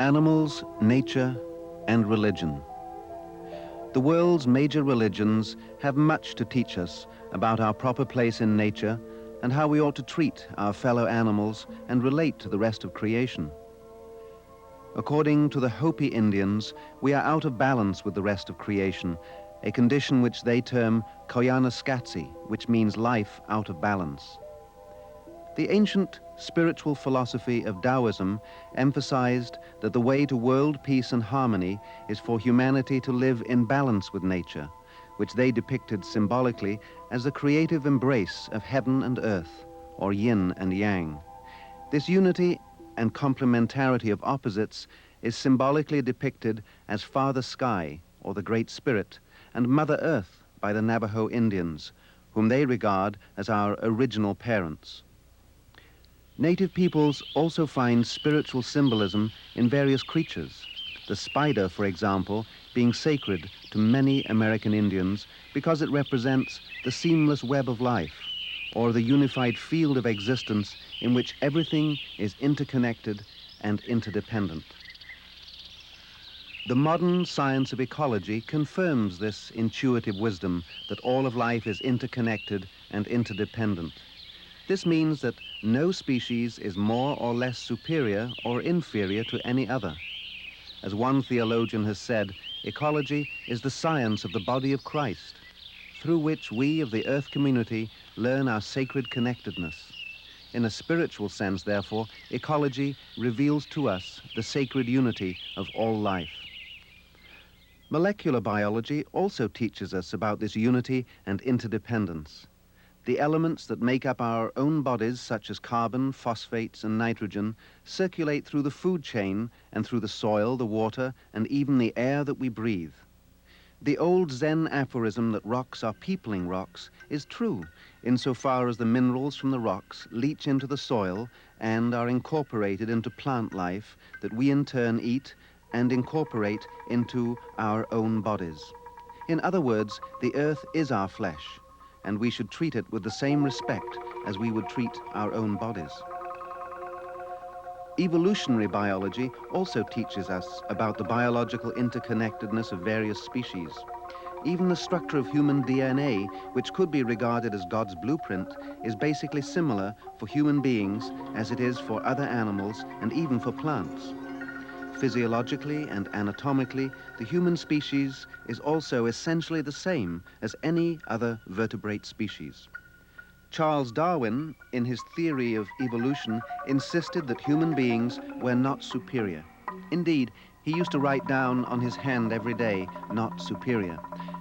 Animals, nature, and religion. The world's major religions have much to teach us about our proper place in nature and how we ought to treat our fellow animals and relate to the rest of creation. According to the Hopi Indians, we are out of balance with the rest of creation, a condition which they term koyanaskatsi, which means life out of balance. The ancient spiritual philosophy of Taoism emphasized that the way to world peace and harmony is for humanity to live in balance with nature, which they depicted symbolically as the creative embrace of heaven and earth, or yin and yang. This unity and complementarity of opposites is symbolically depicted as Father Sky, or the Great Spirit, and Mother Earth by the Navajo Indians, whom they regard as our original parents. Native peoples also find spiritual symbolism in various creatures, the spider, for example, being sacred to many American Indians because it represents the seamless web of life, or the unified field of existence in which everything is interconnected and interdependent. The modern science of ecology confirms this intuitive wisdom that all of life is interconnected and interdependent. This means that no species is more or less superior or inferior to any other. As one theologian has said, ecology is the science of the body of Christ, through which we of the earth community learn our sacred connectedness. In a spiritual sense, therefore, ecology reveals to us the sacred unity of all life. Molecular biology also teaches us about this unity and interdependence. The elements that make up our own bodies, such as carbon, phosphates, and nitrogen, circulate through the food chain and through the soil, the water, and even the air that we breathe. The old Zen aphorism that rocks are peopling rocks is true, insofar as the minerals from the rocks leach into the soil and are incorporated into plant life that we in turn eat and incorporate into our own bodies. In other words, the earth is our flesh, and we should treat it with the same respect as we would treat our own bodies. Evolutionary biology also teaches us about the biological interconnectedness of various species. Even the structure of human DNA, which could be regarded as God's blueprint, is basically similar for human beings as it is for other animals and even for plants. Physiologically and anatomically, the human species is also essentially the same as any other vertebrate species. Charles Darwin, in his theory of evolution, insisted that human beings were not superior. Indeed, he used to write down on his hand every day, "not superior,"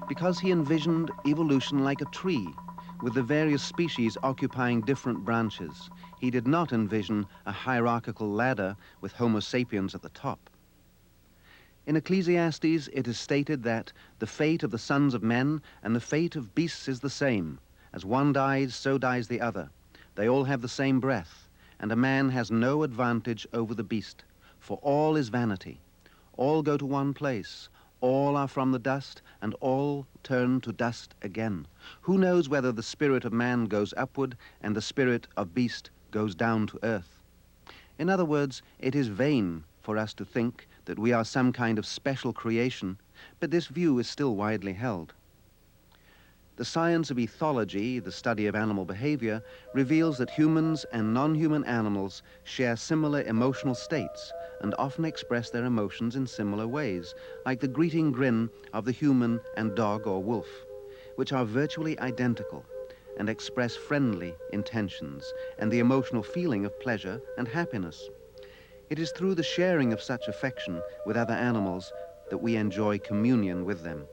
because he envisioned evolution like a tree, with the various species occupying different branches. He did not envision a hierarchical ladder with Homo sapiens at the top. In Ecclesiastes, it is stated that the fate of the sons of men and the fate of beasts is the same. As one dies, so dies the other. They all have the same breath, and a man has no advantage over the beast, for all is vanity. All go to one place. All are from the dust, and all turn to dust again. Who knows whether the spirit of man goes upward and the spirit of beast goes down to earth? In other words, it is vain for us to think that we are some kind of special creation, but this view is still widely held. The science of ethology, the study of animal behavior, reveals that humans and non-human animals share similar emotional states and often express their emotions in similar ways, like the greeting grin of the human and dog or wolf, which are virtually identical and express friendly intentions and the emotional feeling of pleasure and happiness. It is through the sharing of such affection with other animals that we enjoy communion with them.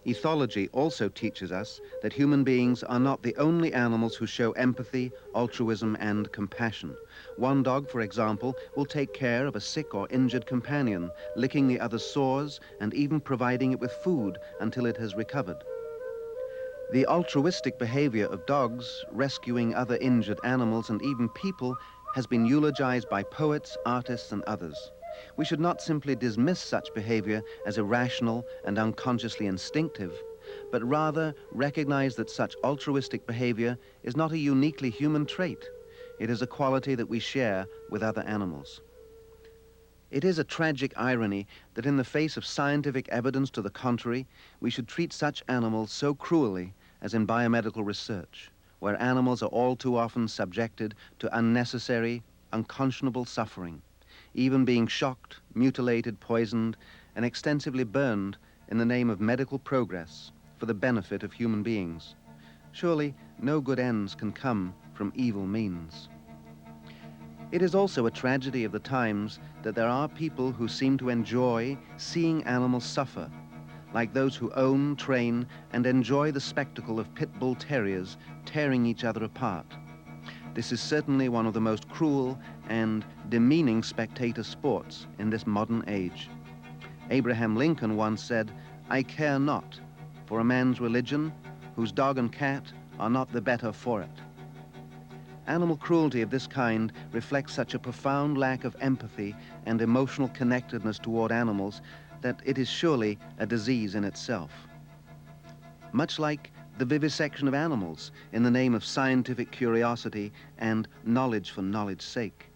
Ethology also teaches us that human beings are not the only animals who show empathy, altruism, and compassion. One dog, for example, will take care of a sick or injured companion, licking the other's sores and even providing it with food until it has recovered. The altruistic behavior of dogs, rescuing other injured animals and even people, has been eulogized by poets, artists, and others. We should not simply dismiss such behavior as irrational and unconsciously instinctive, but rather recognize that such altruistic behavior is not a uniquely human trait. It is a quality that we share with other animals. It is a tragic irony that in the face of scientific evidence to the contrary, we should treat such animals so cruelly as in biomedical research, where animals are all too often subjected to unnecessary, unconscionable suffering, even being shocked, mutilated, poisoned, and extensively burned in the name of medical progress for the benefit of human beings. Surely no good ends can come from evil means. It is also a tragedy of the times that there are people who seem to enjoy seeing animals suffer, like those who own, train, and enjoy the spectacle of pit bull terriers tearing each other apart. This is certainly one of the most cruel and demeaning spectator sports in this modern age. Abraham Lincoln once said, "I care not for a man's religion whose dog and cat are not the better for it." Animal cruelty of this kind reflects such a profound lack of empathy and emotional connectedness toward animals that it is surely a disease in itself. Much like the vivisection of animals in the name of scientific curiosity and knowledge for knowledge's sake.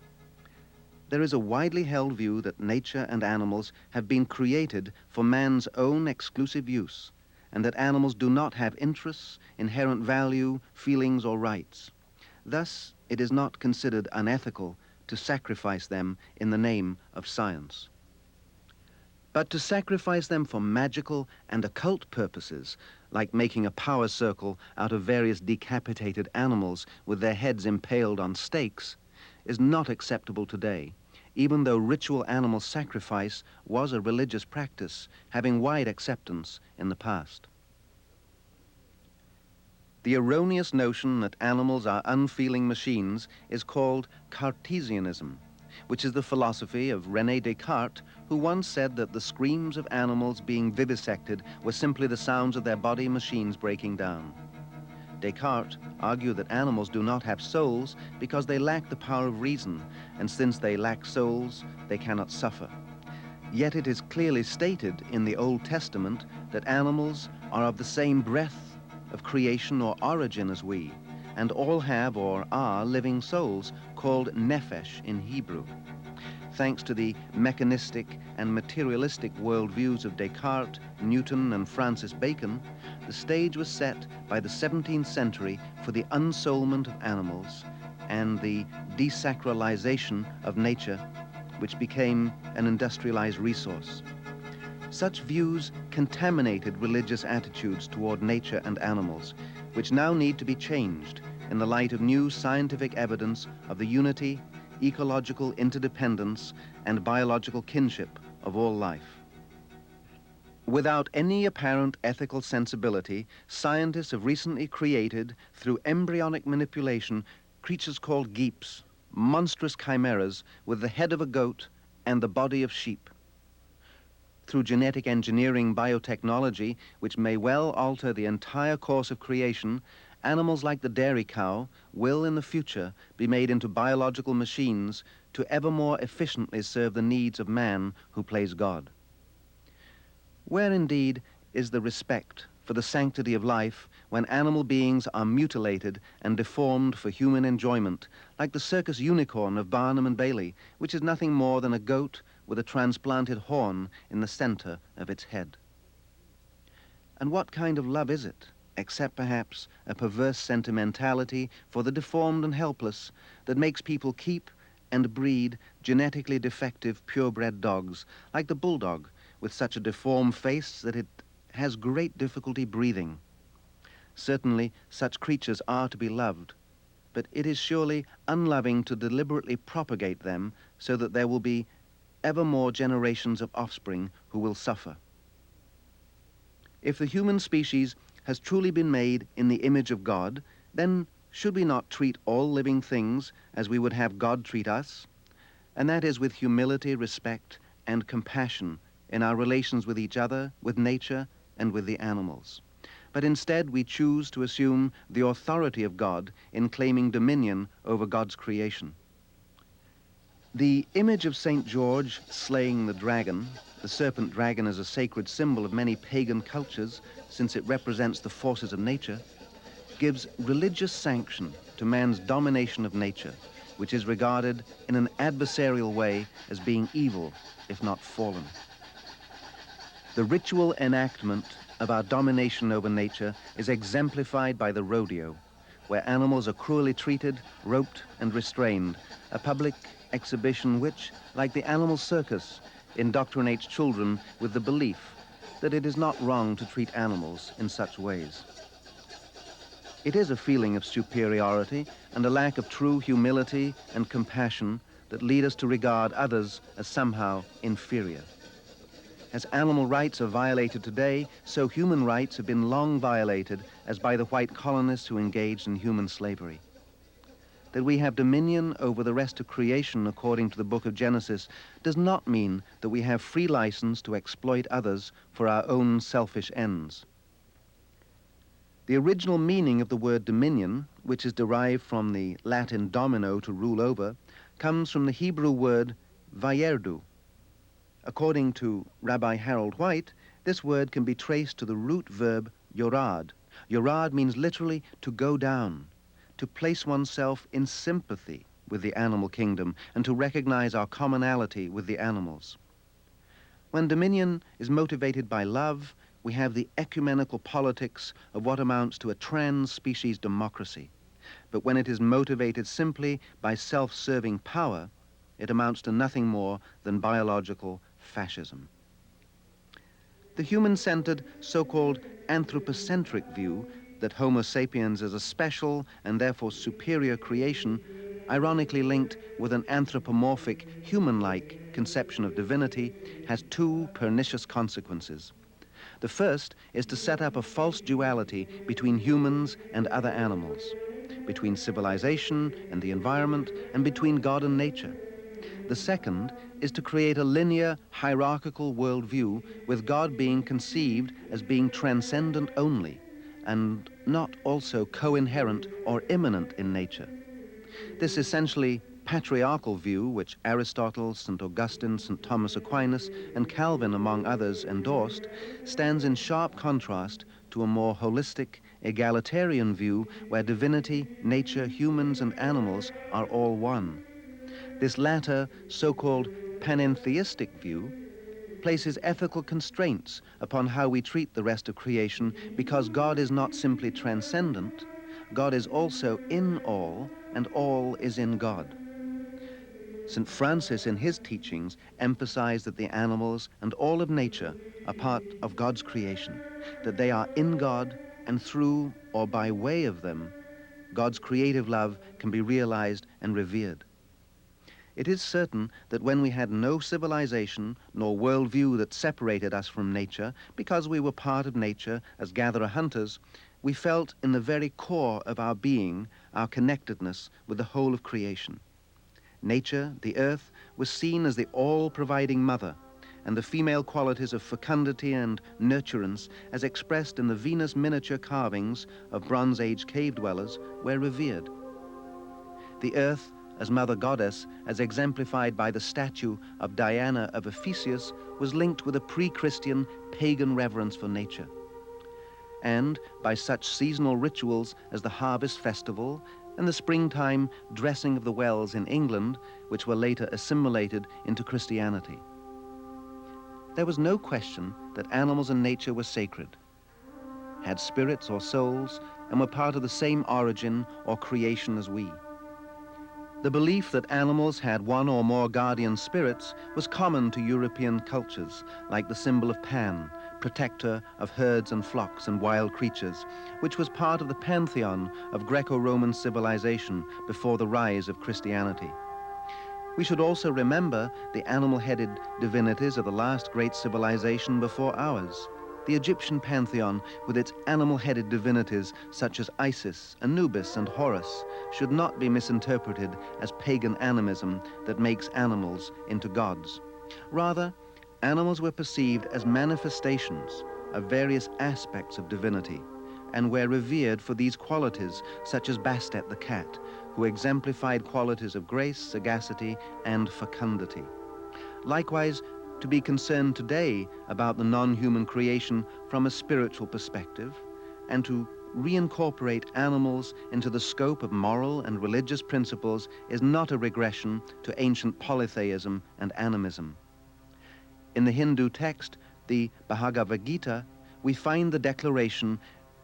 There is a widely held view that nature and animals have been created for man's own exclusive use, and that animals do not have interests, inherent value, feelings, or rights. Thus, it is not considered unethical to sacrifice them in the name of science. But to sacrifice them for magical and occult purposes, like making a power circle out of various decapitated animals with their heads impaled on stakes, is not acceptable today, even though ritual animal sacrifice was a religious practice having wide acceptance in the past. The erroneous notion that animals are unfeeling machines is called Cartesianism, which is the philosophy of René Descartes, who once said that the screams of animals being vivisected were simply the sounds of their body machines breaking down. Descartes argued that animals do not have souls because they lack the power of reason, and since they lack souls, they cannot suffer. Yet it is clearly stated in the Old Testament that animals are of the same breath of creation or origin as we, and all have or are living souls called nephesh in Hebrew. Thanks to the mechanistic and materialistic worldviews of Descartes, Newton, and Francis Bacon, the stage was set by the 17th century for the unsoulment of animals and the desacralization of nature, which became an industrialized resource. Such views contaminated religious attitudes toward nature and animals, which now need to be changed in the light of new scientific evidence of the unity, ecological interdependence, and biological kinship of all life. Without any apparent ethical sensibility, scientists have recently created, through embryonic manipulation, creatures called geeps, monstrous chimeras with the head of a goat and the body of sheep. Through genetic engineering biotechnology, which may well alter the entire course of creation, animals like the dairy cow will in the future be made into biological machines to ever more efficiently serve the needs of man who plays God. Where indeed is the respect for the sanctity of life when animal beings are mutilated and deformed for human enjoyment, like the circus unicorn of Barnum and Bailey, which is nothing more than a goat with a transplanted horn in the center of its head? And what kind of love is it, except perhaps a perverse sentimentality for the deformed and helpless that makes people keep and breed genetically defective purebred dogs, like the bulldog, with such a deformed face that it has great difficulty breathing? Certainly, such creatures are to be loved, but it is surely unloving to deliberately propagate them so that there will be ever more generations of offspring who will suffer. If the human species has truly been made in the image of God, then should we not treat all living things as we would have God treat us? And that is with humility, respect, and compassion in our relations with each other, with nature, and with the animals. But instead we choose to assume the authority of God in claiming dominion over God's creation. The image of St. George slaying the dragon, the serpent dragon as a sacred symbol of many pagan cultures, since it represents the forces of nature, gives religious sanction to man's domination of nature, which is regarded in an adversarial way as being evil, if not fallen. The ritual enactment of our domination over nature is exemplified by the rodeo, where animals are cruelly treated, roped, and restrained, a public exhibition which, like the animal circus, indoctrinates children with the belief that it is not wrong to treat animals in such ways. It is a feeling of superiority and a lack of true humility and compassion that lead us to regard others as somehow inferior. As animal rights are violated today, so human rights have been long violated, as by the white colonists who engaged in human slavery. That we have dominion over the rest of creation according to the book of Genesis does not mean that we have free license to exploit others for our own selfish ends. The original meaning of the word dominion, which is derived from the Latin domino, to rule over, comes from the Hebrew word vayerdu. According to Rabbi Harold White, this word can be traced to the root verb yorad. Yorad means literally to go down, to place oneself in sympathy with the animal kingdom and to recognize our commonality with the animals. When dominion is motivated by love, we have the ecumenical politics of what amounts to a trans-species democracy. But when it is motivated simply by self-serving power, it amounts to nothing more than biological fascism. The human-centered, so-called anthropocentric view that Homo sapiens is a special and therefore superior creation, ironically linked with an anthropomorphic, human-like conception of divinity, has two pernicious consequences. The first is to set up a false duality between humans and other animals, between civilization and the environment, and between God and nature. The second is to create a linear, hierarchical worldview with God being conceived as being transcendent only, and not also co-inherent or immanent in nature. This essentially patriarchal view, which Aristotle, St. Augustine, St. Thomas Aquinas, and Calvin, among others, endorsed, stands in sharp contrast to a more holistic, egalitarian view where divinity, nature, humans, and animals are all one. This latter, so-called panentheistic view, places ethical constraints upon how we treat the rest of creation because God is not simply transcendent, God is also in all, and all is in God. St. Francis, in his teachings, emphasized that the animals and all of nature are part of God's creation, that they are in God, and through or by way of them, God's creative love can be realized and revered. It is certain that when we had no civilization nor worldview that separated us from nature, because we were part of nature as gatherer-hunters, we felt in the very core of our being our connectedness with the whole of creation. Nature, the earth, was seen as the all-providing mother, and the female qualities of fecundity and nurturance, as expressed in the Venus miniature carvings of Bronze Age cave dwellers, were revered. The earth, as mother goddess, as exemplified by the statue of Diana of Ephesus, was linked with a pre-Christian pagan reverence for nature. And by such seasonal rituals as the harvest festival and the springtime dressing of the wells in England, which were later assimilated into Christianity. There was no question that animals and nature were sacred, had spirits or souls, and were part of the same origin or creation as we. The belief that animals had one or more guardian spirits was common to European cultures, like the symbol of Pan, protector of herds and flocks and wild creatures, which was part of the pantheon of Greco-Roman civilization before the rise of Christianity. We should also remember the animal-headed divinities of the last great civilization before ours. The Egyptian pantheon, with its animal-headed divinities such as Isis, Anubis, and Horus, should not be misinterpreted as pagan animism that makes animals into gods. Rather, animals were perceived as manifestations of various aspects of divinity and were revered for these qualities, such as Bastet the cat, who exemplified qualities of grace, sagacity, and fecundity. Likewise, to be concerned today about the non-human creation from a spiritual perspective, and to reincorporate animals into the scope of moral and religious principles is not a regression to ancient polytheism and animism. In the Hindu text, the Bhagavad Gita, we find the declaration,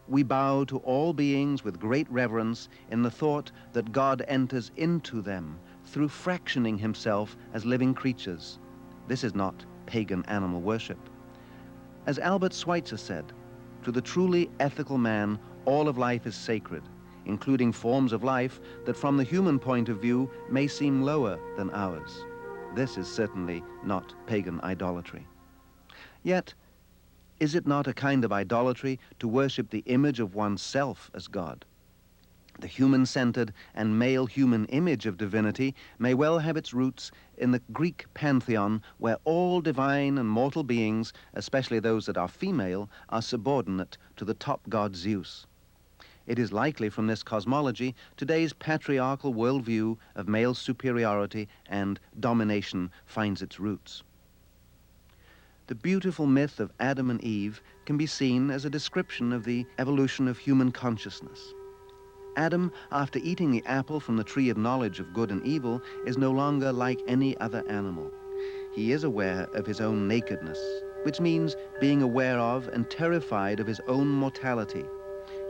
"We bow to all beings with great reverence in the thought that God enters into them through fractioning himself as living creatures." This is not pagan animal worship. As Albert Schweitzer said, to the truly ethical man, all of life is sacred, including forms of life that from the human point of view may seem lower than ours. This is certainly not pagan idolatry. Yet, is it not a kind of idolatry to worship the image of oneself as God? The human-centered and male human image of divinity may well have its roots in the Greek pantheon, where all divine and mortal beings, especially those that are female, are subordinate to the top god Zeus. It is likely from this cosmology today's patriarchal worldview of male superiority and domination finds its roots. The beautiful myth of Adam and Eve can be seen as a description of the evolution of human consciousness. Adam, after eating the apple from the tree of knowledge of good and evil, is no longer like any other animal. He is aware of his own nakedness, which means being aware of and terrified of his own mortality.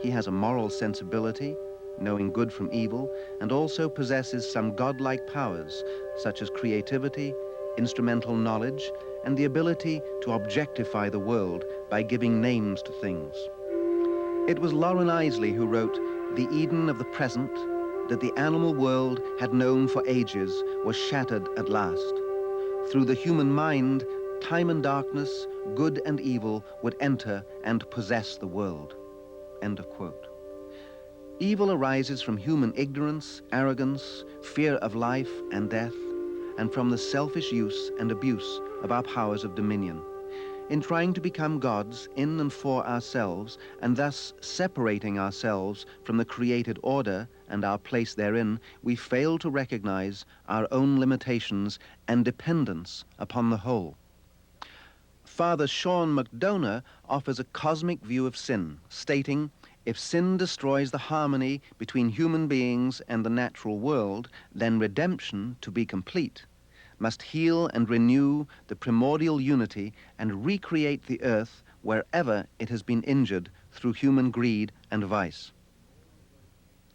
He has a moral sensibility, knowing good from evil, and also possesses some godlike powers, such as creativity, instrumental knowledge, and the ability to objectify the world by giving names to things. It was Lauren Isley who wrote, "The Eden of the present, that the animal world had known for ages, was shattered at last. Through the human mind, time and darkness, good and evil would enter and possess the world." End of quote. Evil arises from human ignorance, arrogance, fear of life and death, and from the selfish use and abuse of our powers of dominion. In trying to become gods in and for ourselves, and thus separating ourselves from the created order and our place therein, we fail to recognize our own limitations and dependence upon the whole. Father Sean McDonough offers a cosmic view of sin, stating, "If sin destroys the harmony between human beings and the natural world, then redemption, to be complete, must heal and renew the primordial unity and recreate the earth wherever it has been injured through human greed and vice."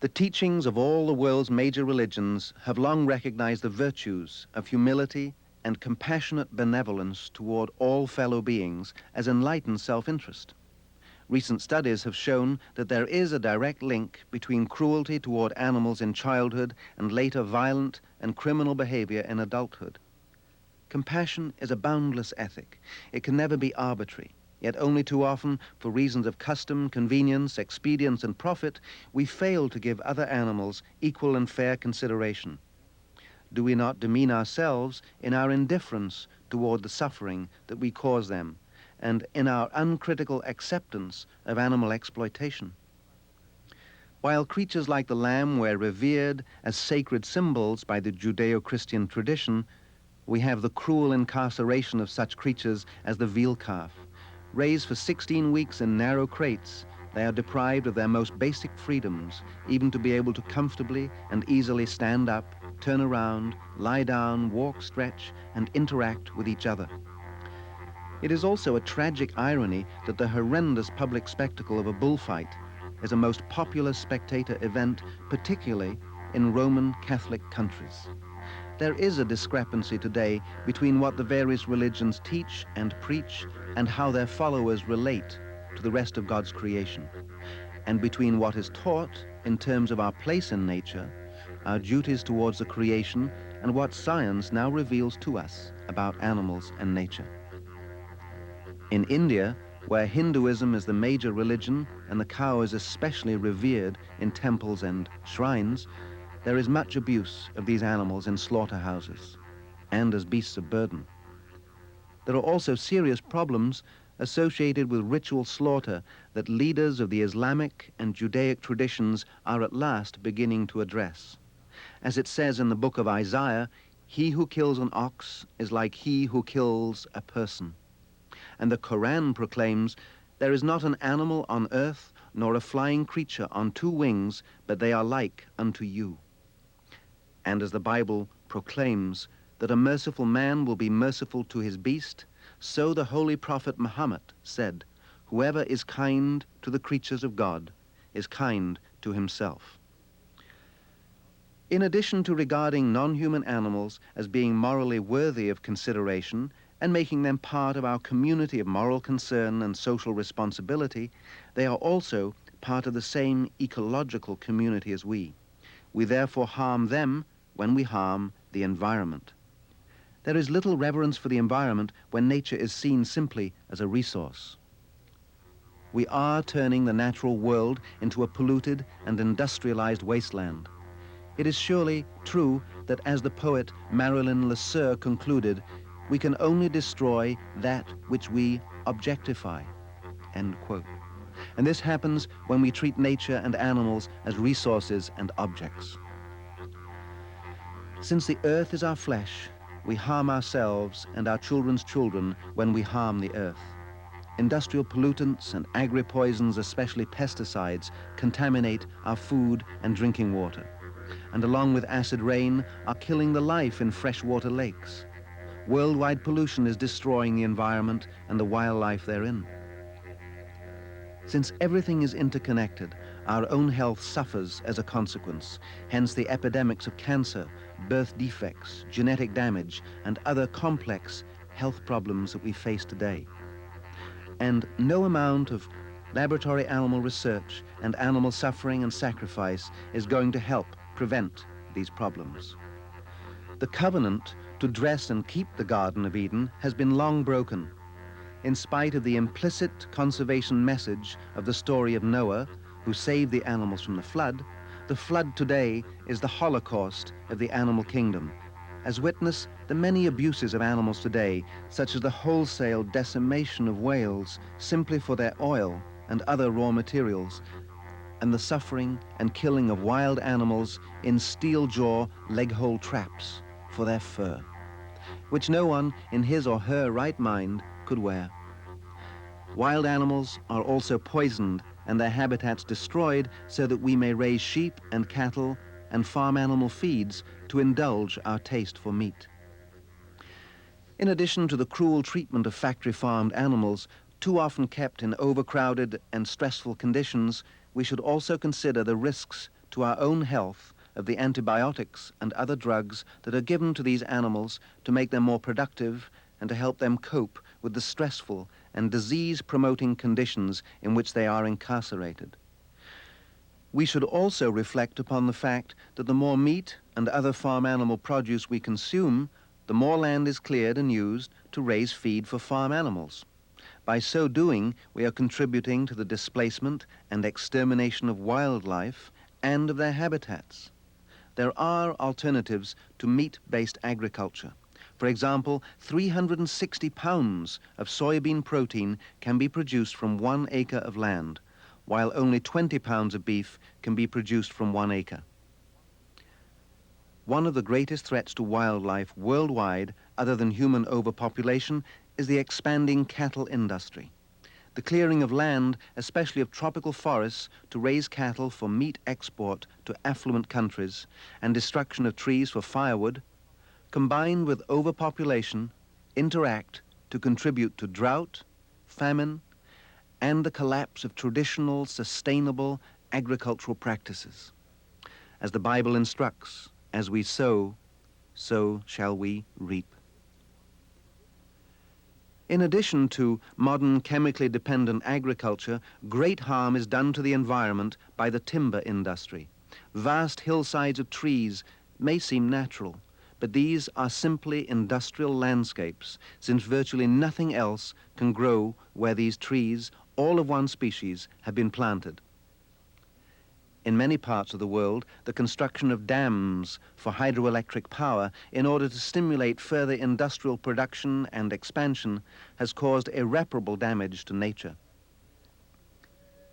The teachings of all the world's major religions have long recognized the virtues of humility and compassionate benevolence toward all fellow beings as enlightened self-interest. Recent studies have shown that there is a direct link between cruelty toward animals in childhood and later violent and criminal behavior in adulthood. Compassion is a boundless ethic. It can never be arbitrary, yet only too often, for reasons of custom, convenience, expedience, and profit, we fail to give other animals equal and fair consideration. Do we not demean ourselves in our indifference toward the suffering that we cause them, and in our uncritical acceptance of animal exploitation? While creatures like the lamb were revered as sacred symbols by the Judeo-Christian tradition, we have the cruel incarceration of such creatures as the veal calf. Raised for 16 weeks in narrow crates, they are deprived of their most basic freedoms, even to be able to comfortably and easily stand up, turn around, lie down, walk, stretch, and interact with each other. It is also a tragic irony that the horrendous public spectacle of a bullfight is a most popular spectator event, particularly in Roman Catholic countries. There is a discrepancy today between what the various religions teach and preach and how their followers relate to the rest of God's creation, and between what is taught in terms of our place in nature, our duties towards the creation, and what science now reveals to us about animals and nature. In India, where Hinduism is the major religion and the cow is especially revered in temples and shrines, there is much abuse of these animals in slaughterhouses and as beasts of burden. There are also serious problems associated with ritual slaughter that leaders of the Islamic and Judaic traditions are at last beginning to address. As it says in the book of Isaiah, "He who kills an ox is like he who kills a person." And the Quran proclaims, "There is not an animal on earth nor a flying creature on two wings, but they are like unto you. And as the Bible proclaims that a merciful man will be merciful to his beast, so the holy prophet Muhammad said, whoever is kind to the creatures of God is kind to himself. In addition to regarding non-human animals as being morally worthy of consideration and making them part of our community of moral concern and social responsibility, they are also part of the same ecological community as we. We therefore harm them when we harm the environment. There is little reverence for the environment when nature is seen simply as a resource. We are turning the natural world into a polluted and industrialized wasteland. It is surely true that, as the poet Marilyn Leseur concluded, we can only destroy that which we objectify, end quote. And this happens when we treat nature and animals as resources and objects. Since the earth is our flesh, we harm ourselves and our children's children when we harm the earth. Industrial pollutants and agri-poisons, especially pesticides, contaminate our food and drinking water, and along with acid rain are killing the life in freshwater lakes. Worldwide pollution is destroying the environment and the wildlife therein. Since everything is interconnected, our own health suffers as a consequence, hence the epidemics of cancer, birth defects, genetic damage, and other complex health problems that we face today. And no amount of laboratory animal research and animal suffering and sacrifice is going to help prevent these problems. The covenant to dress and keep the Garden of Eden has been long broken. In spite of the implicit conservation message of the story of Noah, who saved the animals from the flood today is the Holocaust of the animal kingdom, as witness the many abuses of animals today, such as the wholesale decimation of whales simply for their oil and other raw materials, and the suffering and killing of wild animals in steel jaw leg-hole traps for their fur, which no one in his or her right mind could wear. Wild animals are also poisoned and their habitats destroyed so that we may raise sheep and cattle and farm animal feeds to indulge our taste for meat. In addition to the cruel treatment of factory-farmed animals, too often kept in overcrowded and stressful conditions, we should also consider the risks to our own health of the antibiotics and other drugs that are given to these animals to make them more productive and to help them cope with the stressful and disease-promoting conditions in which they are incarcerated. We should also reflect upon the fact that the more meat and other farm animal produce we consume, the more land is cleared and used to raise feed for farm animals. By so doing, we are contributing to the displacement and extermination of wildlife and of their habitats. There are alternatives to meat-based agriculture. For example, 360 pounds of soybean protein can be produced from 1 acre of land, while only 20 pounds of beef can be produced from 1 acre. One of the greatest threats to wildlife worldwide, other than human overpopulation, is the expanding cattle industry. The clearing of land, especially of tropical forests, to raise cattle for meat export to affluent countries, and destruction of trees for firewood, combined with overpopulation, interact to contribute to drought, famine, and the collapse of traditional, sustainable agricultural practices. As the Bible instructs, as we sow, so shall we reap. In addition to modern chemically dependent agriculture, great harm is done to the environment by the timber industry. Vast hillsides of trees may seem natural, but these are simply industrial landscapes, since virtually nothing else can grow where these trees, all of one species, have been planted. In many parts of the world, the construction of dams for hydroelectric power in order to stimulate further industrial production and expansion has caused irreparable damage to nature.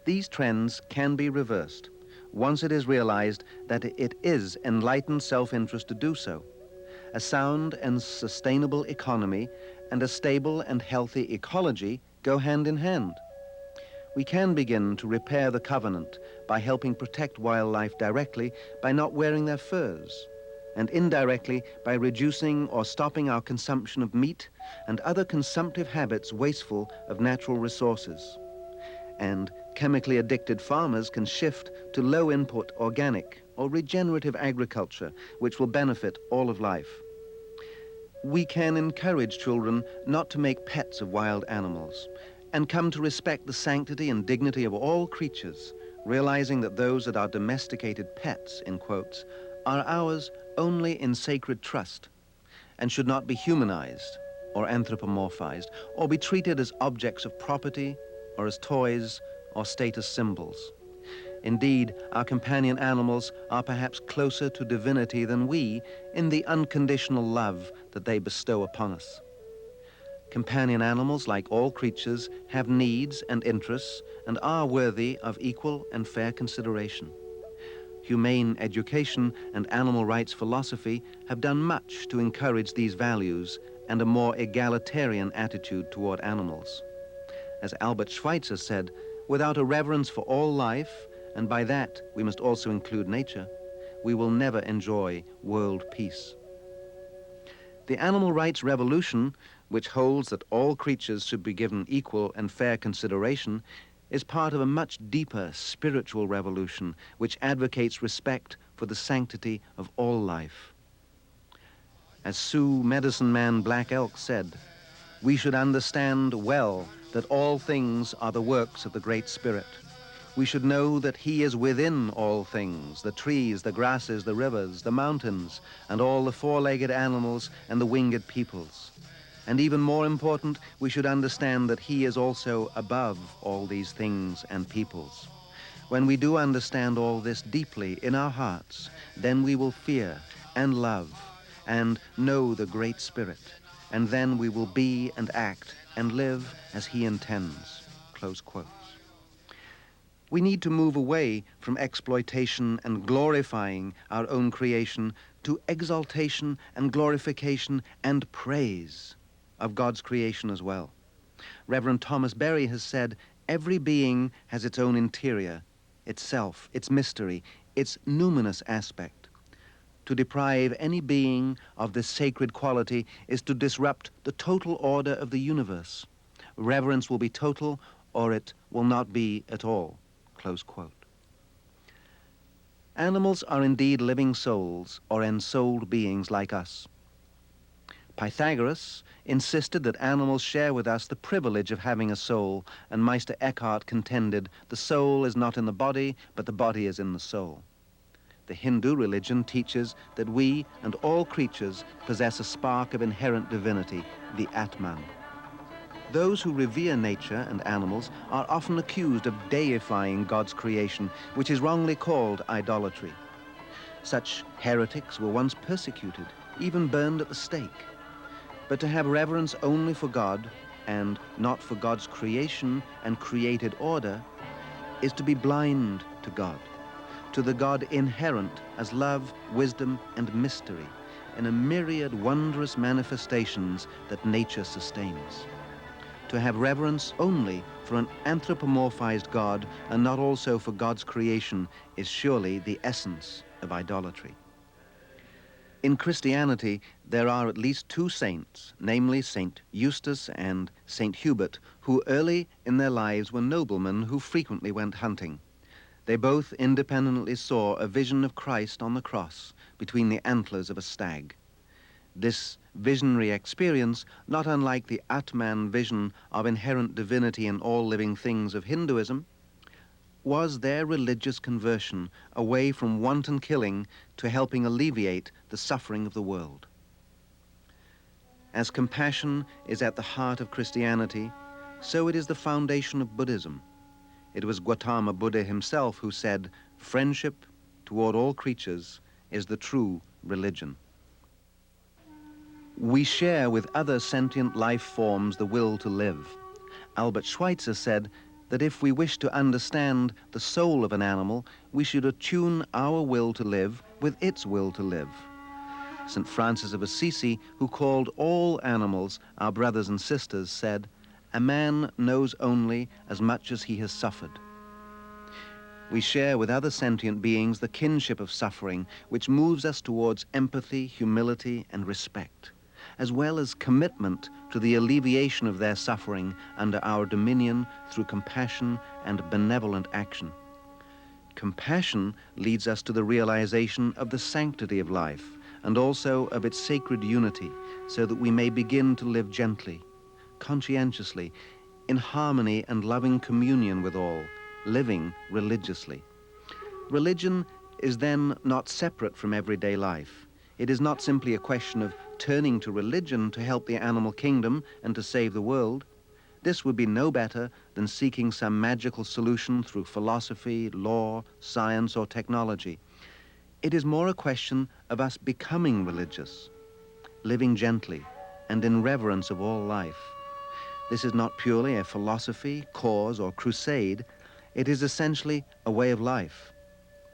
These trends can be reversed once it is realized that it is enlightened self-interest to do so. A sound and sustainable economy and a stable and healthy ecology go hand in hand. we can begin to repair the covenant by helping protect wildlife directly by not wearing their furs, and indirectly by reducing or stopping our consumption of meat and other consumptive habits wasteful of natural resources. And chemically addicted farmers can shift to low-input organic or regenerative agriculture, which will benefit all of life. We can encourage children not to make pets of wild animals and come to respect the sanctity and dignity of all creatures, realizing that those that are domesticated pets, in quotes, are ours only in sacred trust and should not be humanized or anthropomorphized or be treated as objects of property or as toys or status symbols. Indeed, our companion animals are perhaps closer to divinity than we in the unconditional love that they bestow upon us. Companion animals, like all creatures, have needs and interests and are worthy of equal and fair consideration. Humane education and animal rights philosophy have done much to encourage these values and a more egalitarian attitude toward animals. As Albert Schweitzer said, without a reverence for all life, and by that we must also include nature, we will never enjoy world peace. The animal rights revolution, which holds that all creatures should be given equal and fair consideration, is part of a much deeper spiritual revolution which advocates respect for the sanctity of all life. As Sioux medicine man Black Elk said, we should understand well that all things are the works of the Great Spirit. We should know that he is within all things, the trees, the grasses, the rivers, the mountains, and all the four-legged animals and the winged peoples. And even more important, we should understand that he is also above all these things and peoples. When we do understand all this deeply in our hearts, then we will fear and love and know the Great Spirit, and then we will be and act and live as he intends." Close quotes. We need to move away from exploitation and glorifying our own creation to exaltation and glorification and praise of God's creation as well. Reverend Thomas Berry has said, every being has its own interior, its self, its mystery, its numinous aspect. To deprive any being of this sacred quality is to disrupt the total order of the universe. Reverence will be total, or it will not be at all." Close quote. Animals are indeed living souls, or ensouled beings like us. Pythagoras insisted that animals share with us the privilege of having a soul, and Meister Eckhart contended the soul is not in the body, but the body is in the soul. The Hindu religion teaches that we and all creatures possess a spark of inherent divinity, the Atman. Those who revere nature and animals are often accused of deifying God's creation, which is wrongly called idolatry. Such heretics were once persecuted, even burned at the stake. But to have reverence only for God and not for God's creation and created order is to be blind to God, to the God inherent as love, wisdom, and mystery in a myriad wondrous manifestations that nature sustains. To have reverence only for an anthropomorphized God and not also for God's creation is surely the essence of idolatry. In Christianity, there are at least two saints, namely Saint Eustace and Saint Hubert, who early in their lives were noblemen who frequently went hunting. They both independently saw a vision of Christ on the cross between the antlers of a stag. This visionary experience, not unlike the Atman vision of inherent divinity in all living things of Hinduism, was their religious conversion away from wanton killing to helping alleviate the suffering of the world. As compassion is at the heart of Christianity, so it is the foundation of Buddhism. It was Gautama Buddha himself who said, "Friendship toward all creatures is the true religion." We share with other sentient life forms the will to live. Albert Schweitzer said that if we wish to understand the soul of an animal, we should attune our will to live with its will to live. St. Francis of Assisi, who called all animals our brothers and sisters, said, A man knows only as much as he has suffered. We share with other sentient beings the kinship of suffering, which moves us towards empathy, humility, and respect, as well as commitment to the alleviation of their suffering under our dominion through compassion and benevolent action. Compassion leads us to the realization of the sanctity of life and also of its sacred unity, so that we may begin to live gently, conscientiously, in harmony and loving communion with all, living religiously. Religion is then not separate from everyday life. It is not simply a question of turning to religion to help the animal kingdom and to save the world. This would be no better than seeking some magical solution through philosophy, law, science, or technology. It is more a question of us becoming religious, living gently and in reverence of all life. This is not purely a philosophy, cause, or crusade. It is essentially a way of life,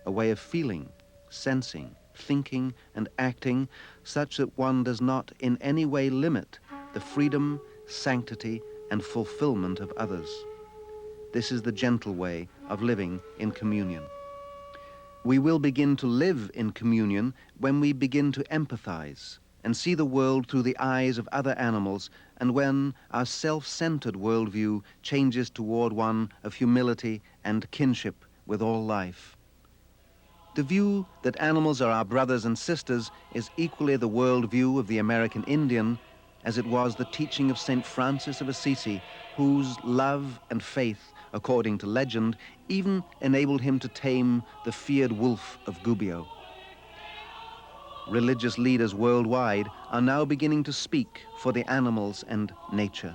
a way of feeling, sensing, thinking, and acting, such that one does not in any way limit the freedom, sanctity, and fulfillment of others. This is the gentle way of living in communion. We will begin to live in communion when we begin to empathize and see the world through the eyes of other animals, and when our self-centered worldview changes toward one of humility and kinship with all life. The view that animals are our brothers and sisters is equally the worldview of the American Indian, as it was the teaching of St. Francis of Assisi, whose love and faith, according to legend, even enabled him to tame the feared wolf of Gubbio. Religious leaders worldwide are now beginning to speak for the animals and nature.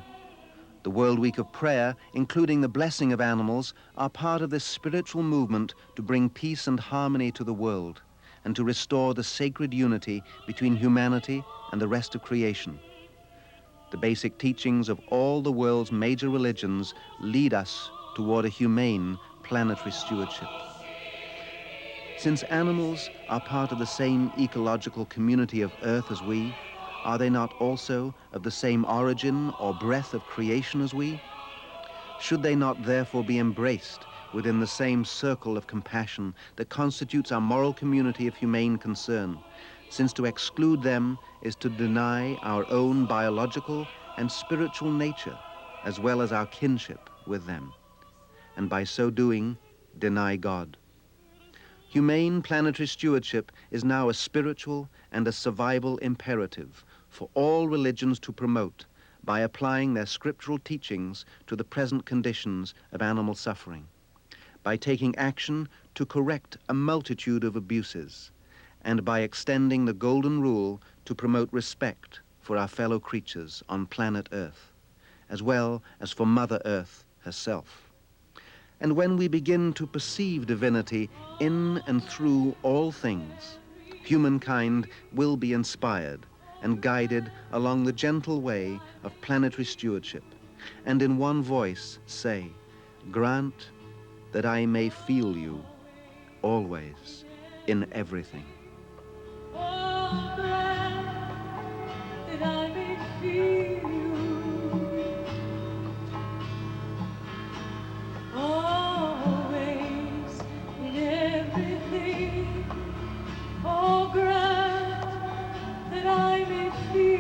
The World Week of Prayer, including the blessing of animals, are part of this spiritual movement to bring peace and harmony to the world and to restore the sacred unity between humanity and the rest of creation. The basic teachings of all the world's major religions lead us toward a humane planetary stewardship. Since animals are part of the same ecological community of Earth as we, are they not also of the same origin or breadth of creation as we? Should they not therefore be embraced within the same circle of compassion that constitutes our moral community of humane concern, since to exclude them is to deny our own biological and spiritual nature, as well as our kinship with them, and by so doing, deny God. Humane planetary stewardship is now a spiritual and a survival imperative for all religions to promote by applying their scriptural teachings to the present conditions of animal suffering, by taking action to correct a multitude of abuses, and by extending the golden rule to promote respect for our fellow creatures on planet Earth, as well as for Mother Earth herself. And when we begin to perceive divinity in and through all things, humankind will be inspired and guided along the gentle way of planetary stewardship, and in one voice say, "Grant that I may feel you always in everything." Oh, grant that I may feel you always in everything. Oh, grant that I may feel